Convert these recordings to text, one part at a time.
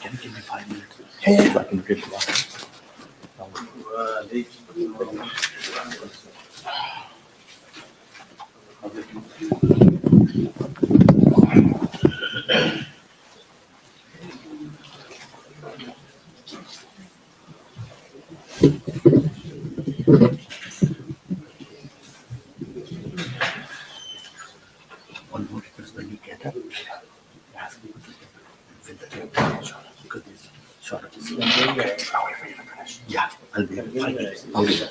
Can you give me 5 minutes? Yeah. So I can drink water. One more because when you get up, ask me to because this short of this. I'll wait for you to finish. Yeah, I'll be 5 minutes. I'll be there.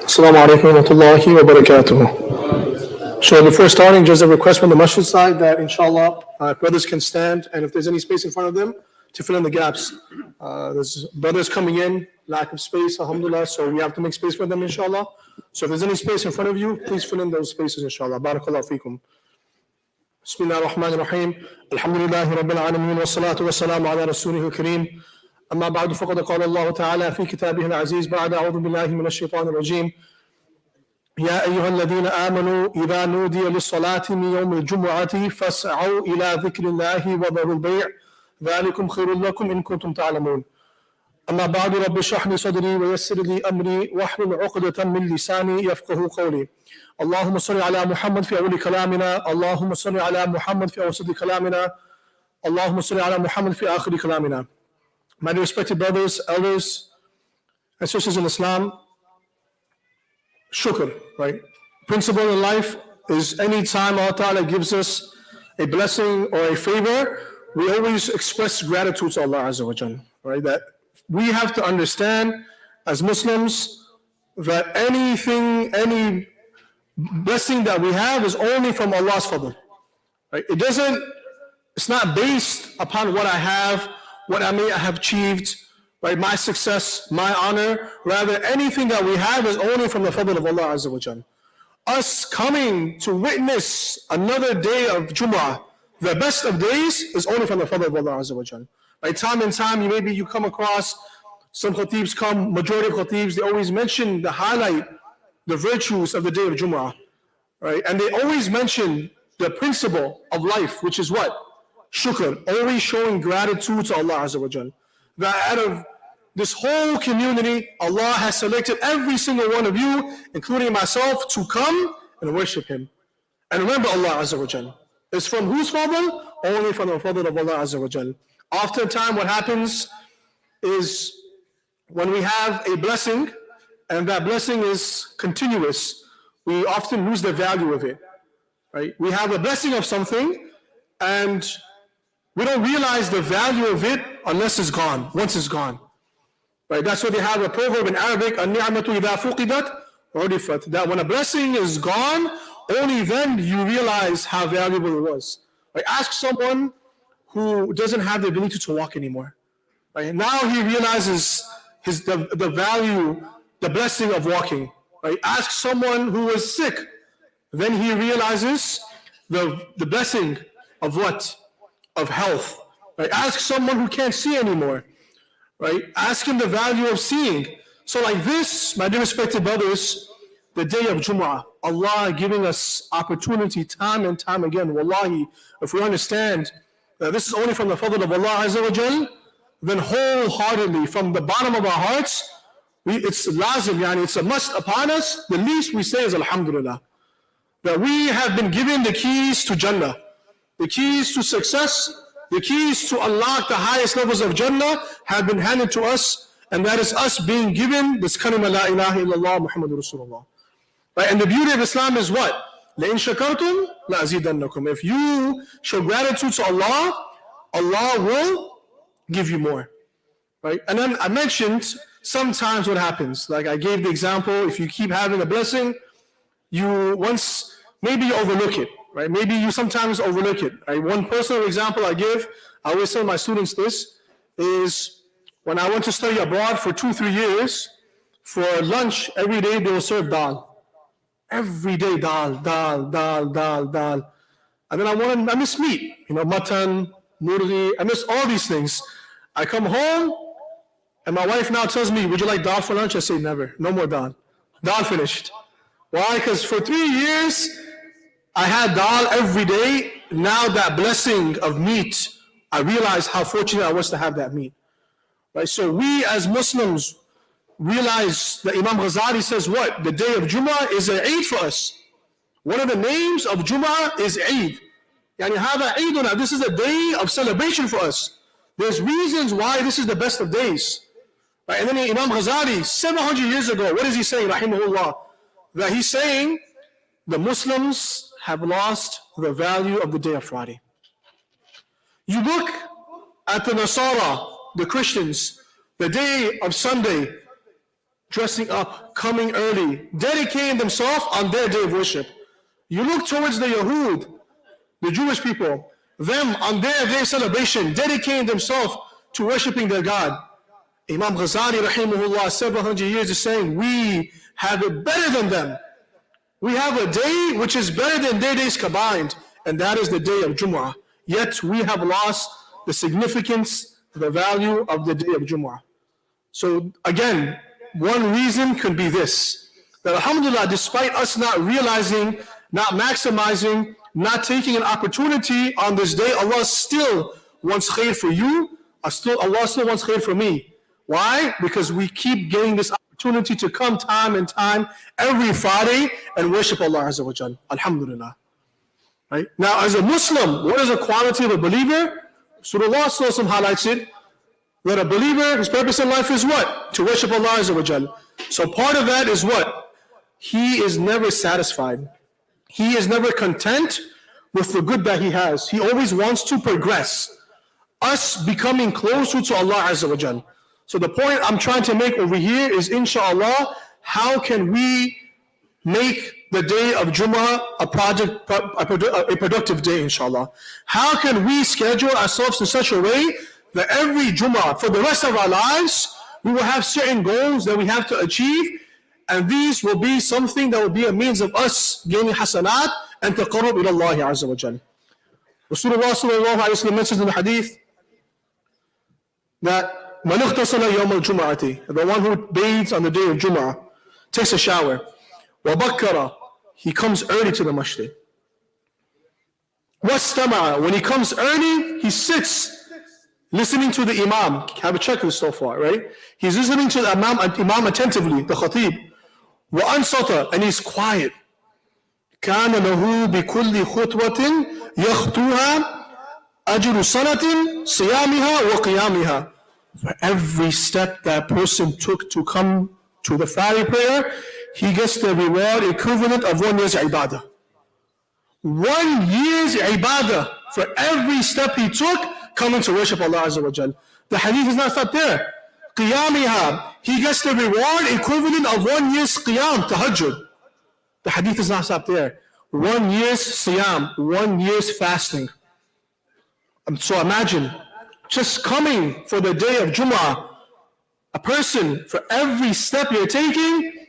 Assalamu alaikum wa rahmatullahi wa barakatuh. So before starting, just a request from the masjid side that inshallah brothers can stand, and if there's any space in front of them, to fill in the gaps. There's brothers coming in, lack of space, alhamdulillah, so we have to make space for them inshallah. So if there's any space in front of you, please fill in those spaces inshallah. Barakallahu feekum. Bismillah ar-Rahman ar-Rahim. Alhamdulillahi Rabbil Alameen wa salatu wa salamu ala Rasulih al-Kareem. أما بعد فقد قال الله تعالى في كتابه العزيز بعد أعوذ بالله من الشيطان الرجيم يا أيها الذين آمنوا إذا نودي للصلاة من يوم الجمعة فاسعوا إلى ذكر الله وذروا البيع ذلكم خير لكم إن كنتم تعلمون أما بعد رب اشرح لي صدري ويسر لي أمري واحلل عقدة من لساني يفقه قولي اللهم صل على محمد في أول كلامنا اللهم صل على محمد في أوسط كلامنا اللهم صل على محمد في آخر كلامنا. My respected brothers, elders, and sisters in Islam, shukr, right? Principle in life is any time Allah Ta'ala gives us a blessing or a favor, we always express gratitude to Allah Azza wa Jal, right? That we have to understand as Muslims that any blessing that we have is only from Allah's fadl, right? It's not based upon what I have, what I may have achieved, right? My success, my honor. Rather, anything that we have is only from the fadl of Allah Azza wa Jal. Us coming to witness another day of Jummah, the best of days, is only from the fadl of Allah Azza wa Jal. Right? Time and time, you come across some khatibs come, majority of khatibs, they always mention the highlight, the virtues of the day of Jummah, right? And they always mention the principle of life, which is what? Shukr, always showing gratitude to Allah Azza wa Jal. That out of this whole community, Allah has selected every single one of you, including myself, to come and worship Him. And remember Allah Azza wa Jal. It's from whose fadl? Only from the fadl of Allah Azza wa Jal. Oftentimes what happens is when we have a blessing and that blessing is continuous, we often lose the value of it. Right? We have a blessing of something and we don't realize the value of it unless it's gone, once it's gone. Right? That's why they have a proverb in Arabic, النِّعْمَةُ إِذَا فُقِدَتْ عُرِفَتْ, that when a blessing is gone, only then you realize how valuable it was. Right? Ask someone who doesn't have the ability to walk anymore. Right? Now he realizes the value, the blessing of walking. Right? Ask someone who was sick, then he realizes the blessing of what? Of health. Right? Ask someone who can't see anymore. Right? Ask him the value of seeing. So like this, my dear respected brothers, the day of Jummah, Allah giving us opportunity time and time again. Wallahi, if we understand that this is only from the fadl of Allah Azza wa Jal, then wholeheartedly, from the bottom of our hearts, it's lazim, yani it's a must upon us. The least we say is Alhamdulillah. That we have been given the keys to Jannah, the keys to success, the keys to unlock the highest levels of Jannah have been handed to us, and that is us being given this kalima la ilaha illallah Muhammadur Rasulullah. Right? And the beauty of Islam is what? لَإِن شَكَرْتُمْ لَأَزِيدَنَّكُمْ. If you show gratitude to Allah, Allah will give you more. Right? And then I mentioned sometimes what happens. Like I gave the example, if you keep having a blessing, maybe you overlook it. Right? Maybe you sometimes overlook it. Right? One personal example I give, I always tell my students this, is when I went to study abroad for 2-3 years, for lunch every day they will serve dal. Every day dal. And then I miss meat, mutton, murghi, I miss all these things. I come home and my wife now tells me, would you like dal for lunch? I say never, no more dal. Dal finished. Why? Because for 3 years, I had dal every day. Now that blessing of meat, I realized how fortunate I was to have that meat. Right? So we as Muslims realize that Imam Ghazali says what? The day of Jummah is an Eid for us. One of the names of Jummah is Eid. Yani hada Eiduna. This is a day of celebration for us. There's reasons why this is the best of days. Right? And then Imam Ghazali, 700 years ago, what is he saying, rahimahullah? That he's saying the Muslims have lost the value of the day of Friday. You look at the Nasara, the Christians, the day of Sunday, dressing up, coming early, dedicating themselves on their day of worship. You look towards the Yahud, the Jewish people, them on their day of celebration, dedicating themselves to worshiping their God. Imam Ghazali, rahimahullah, 700 years is saying, we have it better than them. We have a day which is better than their days combined, and that is the day of Jummah. Yet we have lost the significance, the value of the day of Jummah. So again, one reason could be this, that alhamdulillah, despite us not realizing, not maximizing, not taking an opportunity on this day, Allah still wants khair for you, Allah still wants khair for me. Why? Because we keep getting this opportunity to come time and time every Friday and worship Allah Azza wa Jal. Alhamdulillah. Right? Now, as a Muslim, what is the quality of a believer? Rasulullah highlights it, that a believer, his purpose in life is what? To worship Allah Azza wa Jal. So part of that is what? He is never satisfied. He is never content with the good that he has. He always wants to progress. Us becoming closer to Allah Azza wa Jal. So the point I'm trying to make over here is, inshallah, how can we make the day of Jummah a productive day, inshallah? How can we schedule ourselves in such a way that every Jummah, for the rest of our lives, we will have certain goals that we have to achieve, and these will be something that will be a means of us gaining hasanat and taqarrub ila Allah Azza wa Jal. Rasulullah sallallahu alayhi wa sallam mentions in the hadith that Man ightasala yawm al-jum'ati, the one who bathes on the day of Jum'ah, takes a shower. Wa bakkara, he comes early to the masjid. Wastama'a, when he comes early, he sits listening to the imam. Have a checklist so far, right? He's listening to the imam attentively, the khatib. Wa ansata, and he's quiet. كان له بكل خطوة يخطوها أجر سنة صيامها وقيامها. For every step that person took to come to the Friday prayer, he gets the reward equivalent of 1 year's ibadah. 1 year's ibadah for every step he took coming to worship Allah Azza wa Jal. The hadith is not stopped there. Qiyamiha, he gets the reward equivalent of 1 year's qiyam, tahajjud. The hadith is not stopped there. 1 year's siyam, 1 year's fasting. So imagine, just coming for the day of Jummah, a person, for every step you're taking,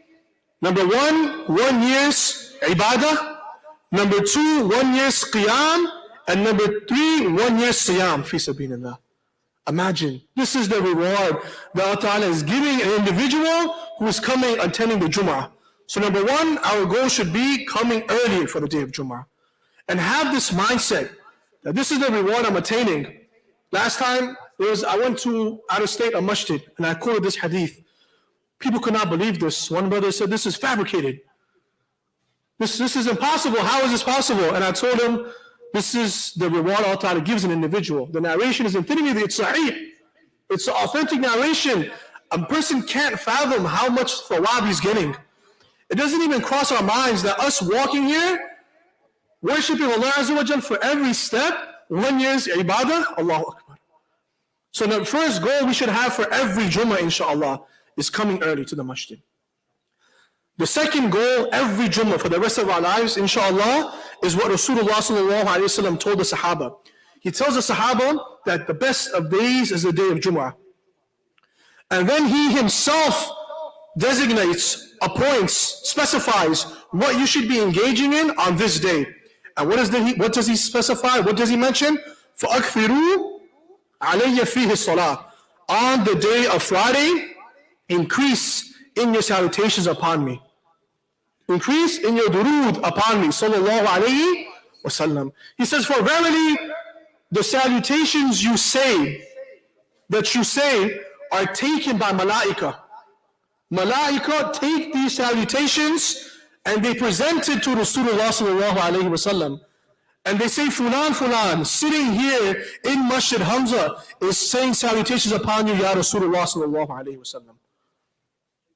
number 1 year's ibadah, number 2, 1 year's qiyam, and number 3, 1 year's siyam, fi sabilillah. Imagine, this is the reward that Allah Ta'ala is giving an individual who is coming attending the Jummah. So number 1, our goal should be coming early for the day of Jummah. And have this mindset that this is the reward I'm attaining. Last time, I went to out of state, a masjid, and I quoted this hadith. People could not believe this. One brother said, this is fabricated. This is impossible. How is this possible? And I told him, this is the reward Allah Ta'ala gives an individual. The narration is in Tirmidhi, it's sahih. It's an authentic narration. A person can't fathom how much thawab he's getting. It doesn't even cross our minds that us walking here, worshiping Allah Azza wa Jal for every step, 1 year's ibadah, Allahu Akbar. So the first goal we should have for every Jummah, inshallah, is coming early to the masjid. The second goal, every Jummah for the rest of our lives, inshallah, is what Rasulullah sallallahu alayhi wa sallam told the Sahaba. He tells the Sahaba that the best of days is the day of Jummah. And then he himself designates, appoints, specifies what you should be engaging in on this day. And what does he specify? What does he mention? فَأَكْفِرُوا عَلَيَّ فِيهِ الصَّلَاةِ. On the day of Friday, increase in your salutations upon me. Increase in your durood upon me, sallallahu alayhi wa sallam. He says, for verily, the salutations that you say are taken by malaika. Malaika take these salutations and they present it to Rasulullah sallallahu alayhi wa sallam. And they say, Fulan, Fulan, sitting here in Masjid Hamza is saying salutations upon you, Ya Rasulullah sallallahu alayhi wa sallam.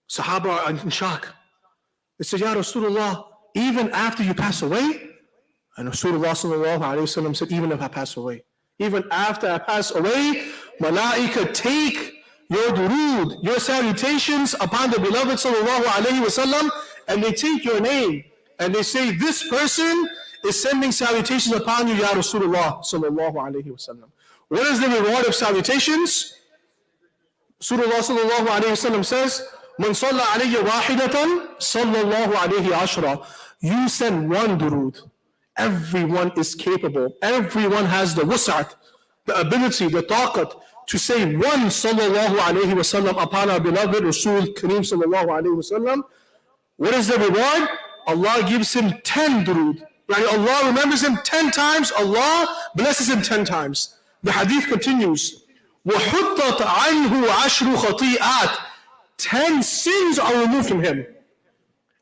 Sahaba are in shock. They said, Ya Rasulullah, even after you pass away? And Rasulullah sallallahu alayhi wa sallam said, even if I pass away. Even after I pass away, malaika take your durood, your salutations upon the beloved sallallahu alayhi wa sallam, and they take your name, and they say, this person is sending salutations upon you, Ya Rasulullah sallallahu alayhi wa sallam. What is the reward of salutations? Rasulullah sallallahu alayhi wa sallam says, Man salla alayya wahidatan, sallallahu alayhi ashra. You send one durood. Everyone is capable. Everyone has the wus'at, the ability, the taqat, to say one sallallahu alayhi wa sallam upon our beloved Rasul Kareem sallallahu alayhi wa sallam. What is the reward? Allah gives him 10 durood. Right? Allah remembers him 10 times. Allah blesses him 10 times. The hadith continues. وَحُطَّتْ عَنْهُ عَشْرُ خَطِيئَاتٍ. 10 sins are removed from him.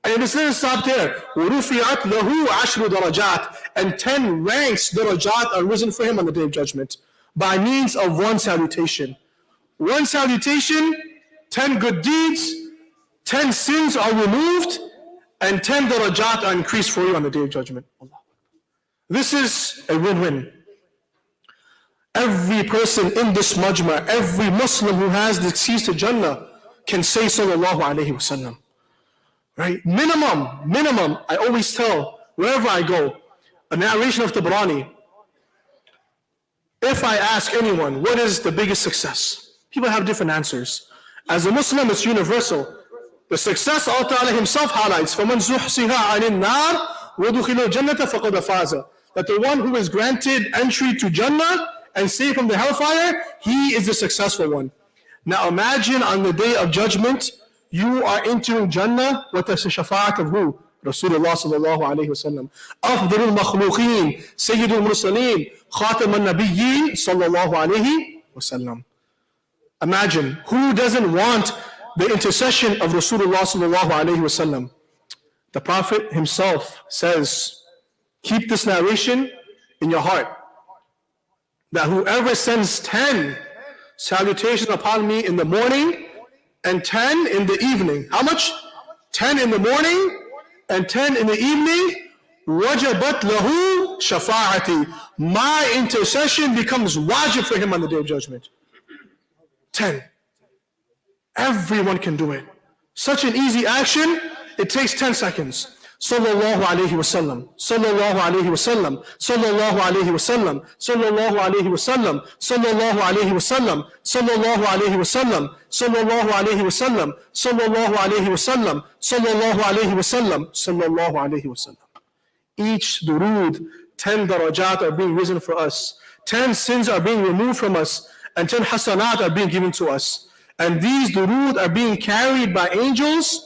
And it doesn't stop there. وَرُفِعَتْ لَهُ عَشْرُ دَرَجَاتٍ. And 10 ranks, darajat, are risen for him on the day of judgment by means of one salutation. One salutation, 10 good deeds, 10 sins are removed, and 10 darajat are increased for you on the day of judgment. This is a win-win. Every person in this majma, every Muslim who has the keys to Jannah can say sallallahu alayhi wa sallam. Right? Minimum, I always tell, wherever I go, a narration of Tabrani, if I ask anyone, what is the biggest success? People have different answers. As a Muslim, it's universal. The success Allah Ta'ala himself highlights, فَمَنْ زُحْسِهَا عَنِ النَّارِ وَدُخِلُ الْجَنَّةَ فَقَدْ فَازَ. That the one who is granted entry to Jannah and saved from the hellfire, he is the successful one. Now imagine on the day of judgment, you are entering Jannah with the shafa'at of who? Rasulullah sallallahu alayhi wa sallam. أفضل المخلوقين سيد المرسلين خاتم النبيين صلى الله عليه وسلم. Imagine, who doesn't want the intercession of Rasulullah sallallahu alayhi wa sallam? The Prophet himself says, keep this narration in your heart, that whoever sends 10 salutations upon me in the morning and 10 in the evening. How much? 10 in the morning and 10 in the evening. وَجَبَتْ لَهُ شَفَاعَتِي. My intercession becomes wajib for him on the Day of Judgment. 10. Everyone can do it. Such an easy action, it takes 10 seconds. Sallallahu alayhi wa sallam, sallallahu alayhi wa sallam, sallallahu alayhi wa sallam, sallallahu alayhi wa sallam, sallallahu alayhi wa sallam, sallallahu alayhi wa sallam, sallallahu alayhi wa sallam, sallallahu alayhi wa sallam, sallallahu alayhi wa sallam, sallallahu alayhi wa sallam. Each durood, 10 darajat are being risen for us, 10 sins are being removed from us, and 10 hasanat are being given to us. And these durood are being carried by angels,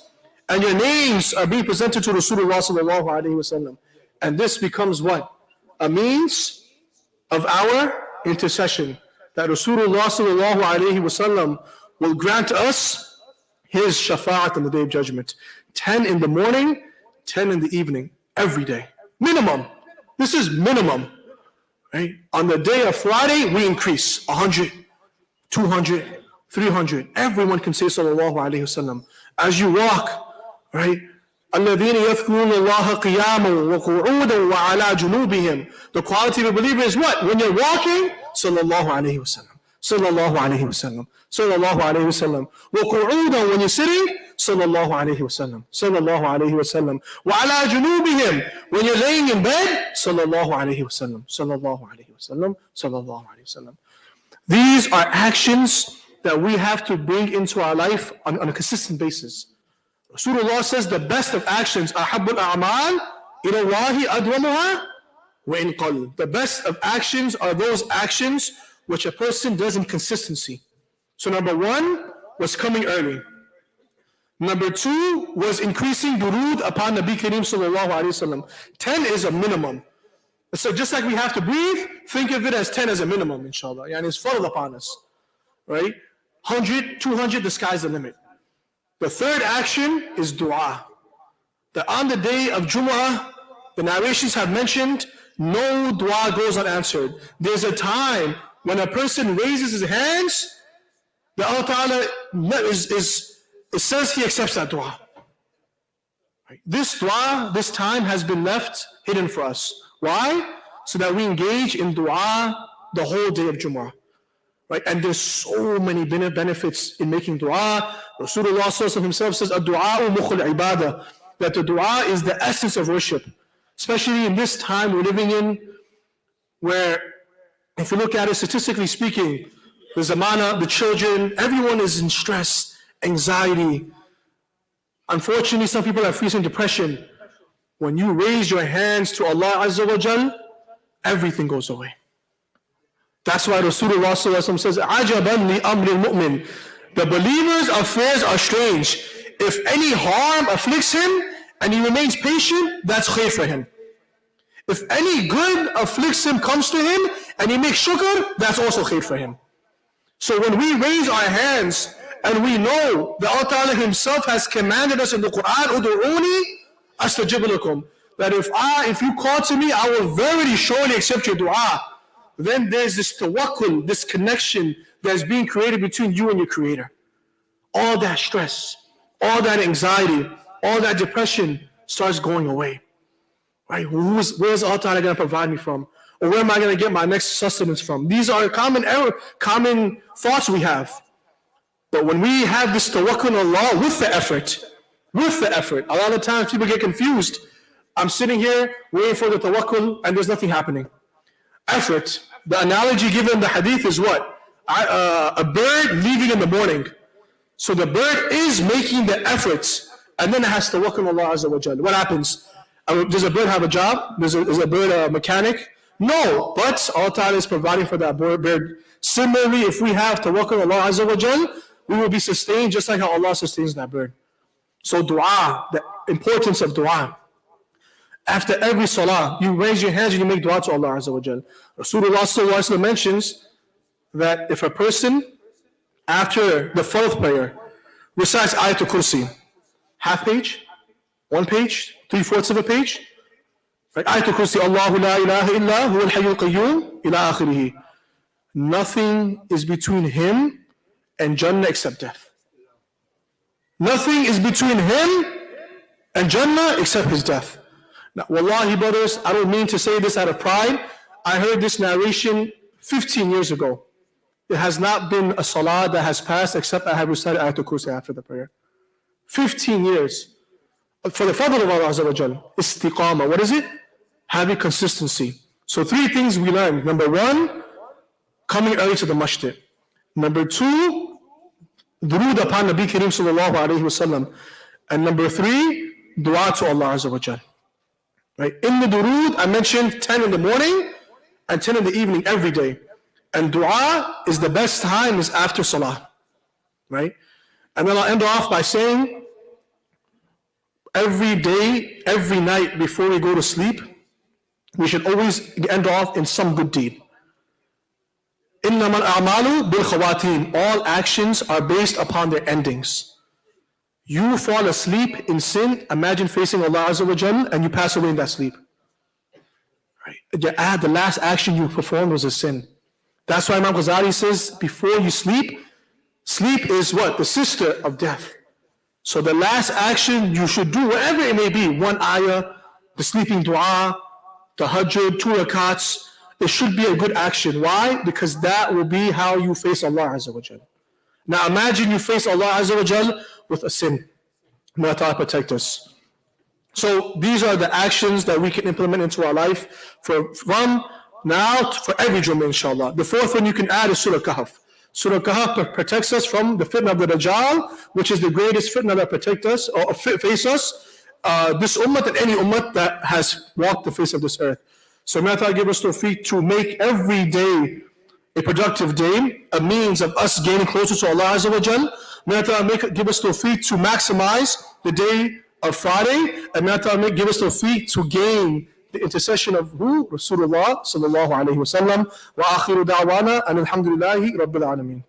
and your names are being presented to Rasulullah sallallahu alayhi wa sallam. And this becomes what? A means of our intercession, that Rasulullah sallallahu alayhi wa sallam will grant us his shafa'at on the Day of Judgment. 10 in the morning, 10 in the evening, every day. Minimum. This is minimum. Right? On the day of Friday, we increase 100, 200, 300. Everyone can say sallallahu alayhi wa sallam. As you walk, right? الَّذِينَ يَذْكُرُونَ اللَّهَ قِيَامًا وَقُعُودًا وَعَلَى جُنُوبِهِمْ. The quality of a believer is what? When you're walking, sallallahu alayhi wa sallam, sallallahu alayhi wa sallam, sallallahu alayhi wa sallam. وَقُعُودًا, when you're sitting, sallallahu alayhi wa sallam, sallallahu alayhi wa sallam. وَعَلَى جُنُوبِهِمْ, when you're laying in bed, sallallahu alayhi wa sallam, sallallahu alayhi wa sallam, sallallahu alayhi wa sallam. These are actions that we have to bring into our life on a consistent basis. Rasulullah says the best of actions, أَحَبُّ الْأَعْمَالِ إِلَى اللَّهِ أَدْوَمُهَا وَإِنْ قَلَّ. The best of actions are those actions which a person does in consistency. So number 1 was coming early. Number 2 was increasing durood upon Nabi Kareem sallallahu alayhi wa sallam. 10 is a minimum. So just like we have to breathe, think of it as 10 as a minimum, inshallah. Yani it's followed upon us. Right? 100, 200, the sky's the limit. The third action is dua. That on the day of Jummah, the narrations have mentioned, no dua goes unanswered. There's a time when a person raises his hands, that Allah Ta'ala it says He accepts that dua. Right? This dua, this time has been left hidden for us. Why? So that we engage in dua the whole day of Jummah. Right? And there's so many benefits in making dua. Rasulullah himself says, "Ad-du'a mukhul ibadah," that the dua is the essence of worship. Especially in this time we're living in, where if you look at it statistically speaking, the zamana, the children, everyone is in stress, anxiety. Unfortunately, some people are facing depression. When you raise your hands to Allah Azza wa Jal, everything goes away. That's why Rasulullah says, "Ajaban li amri al-mu'min." The believer's affairs are strange. If any harm afflicts him and he remains patient, that's khair for him. If any good afflicts him, comes to him, and he makes shukr, that's also khair for him. So when we raise our hands and we know that Allah Ta'ala Himself has commanded us in the Quran, "Udu'uni astajib lakum," that if you call to me, I will very surely accept your dua. Then there's this tawakkul, this connection that's being created between you and your Creator. All that stress, all that anxiety, all that depression starts going away. Right? Where's Allah Ta'ala going to provide me from? Or where am I going to get my next sustenance from? These are common thoughts we have. But when we have this tawakkul on Allah with the effort, a lot of times people get confused. I'm sitting here waiting for the tawakkul and there's nothing happening. Effort. The analogy given in the hadith is what? A bird leaving in the morning. So the bird is making the efforts, and then it has to work on Allah Azza wa Jal. What happens? Does a bird have a job? Is a bird a mechanic? No, but Allah Ta'ala is providing for that bird. Similarly, if we have to work on Allah Azza wa Jal, we will be sustained just like how Allah sustains that bird. So dua, the importance of dua. After every salah, you raise your hands and you make dua to Allah Azza wa Jal. Rasulullah mentions that if a person, after the fourth prayer, recites Ayatul Kursi, half page, 1 page, 3/4 of a page. Right? Ayatul Kursi, Allahu la ilaha illa huwa al-hayyul qayyum ila akhirih. Nothing is between him and Jannah except death. Nothing is between him and Jannah except his death. Now, wallahi, brothers, I don't mean to say this out of pride. I heard this narration 15 years ago. It has not been a salah that has passed except I have recited Ayatul Kursi after the prayer. 15 years. For the fadl of Allah Azza wa Jal, istiqamah. What is it? Having consistency. So 3 things we learned. Number 1, coming early to the masjid. Number 2, durood upon Nabi Kareem sallallahu alayhi wa sallam. And number 3, dua to Allah Azza wa Jal. Right? In the durood, I mentioned 10 in the morning and 10 in the evening every day. And dua is the best time is after salah. Right? And then I'll end off by saying, every day, every night before we go to sleep, we should always end off in some good deed. إِنَّمَا الْأَعْمَالُ بِالْخَوَاتِيمِ. All actions are based upon their endings. You fall asleep in sin, imagine facing Allah Azza wa Jal, and you pass away in that sleep. Right? The last action you performed was a sin. That's why Imam Ghazali says, before you sleep, sleep is what? The sister of death. So the last action you should do, whatever it may be, 1 ayah, the sleeping dua, tahajjud, 2 rakats, it should be a good action. Why? Because that will be how you face Allah Azza wa Jal. Now imagine you face Allah Azza wa Jal with a sin. May Allah protect us. So these are the actions that we can implement into our life from now for every Jummah, inshallah. The 4th one you can add is Surah Kahf. Surah Kahf protects us from the fitna of the Dajjal, which is the greatest fitna that protect us or face us, this ummah and any ummah that has walked the face of this earth. So may Allah give us tawfiq to make every day a productive day, a means of us gaining closer to Allah Azza wa Jal. May Allah give us tawfiq to maximize the day of Friday, and may Allah give us tawfiq to gain the intercession of who? Rasulullah sallallahu alayhi wa sallam. Wa akhiru da'wana and alhamdulillahi rabbil alameen.